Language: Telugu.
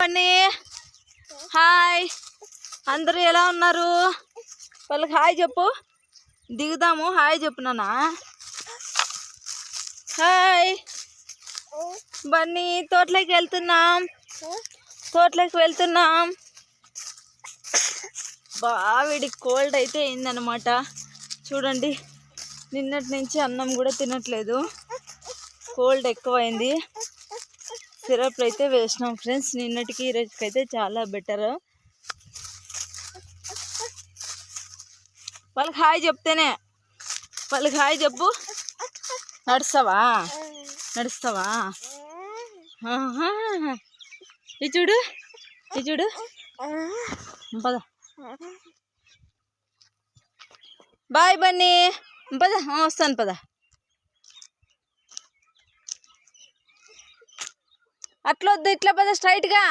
బన్నీ హాయ్, అందరూ ఎలా ఉన్నారు? వాళ్ళకి హాయ్ చెప్పు. దిగుదాము, హాయ్ చెప్పు నాన్న. హాయ్ బన్నీ, తోటలోకి వెళ్తున్నాం. వీడికి కోల్డ్ అయితే అయిందనమాట. చూడండి, నిన్నటి నుంచి అన్నం కూడా తినట్లేదు, కోల్డ్ ఎక్కువైంది. సిరప్లు అయితే వేసినాం ఫ్రెండ్స్, నిన్నటికి ఈరోజుకి అయితే చాలా బెటర్. వాళ్ళకి హాయ్ చెప్తేనే, వాళ్ళకి హాయ్ చెప్పు. నడుస్తావా? ఇది చూడు పద. బాయ్ బన్నీ, పద. వస్తాను పద. అట్లా వద్దు, ఇట్లా పద, స్ట్రైట్గా.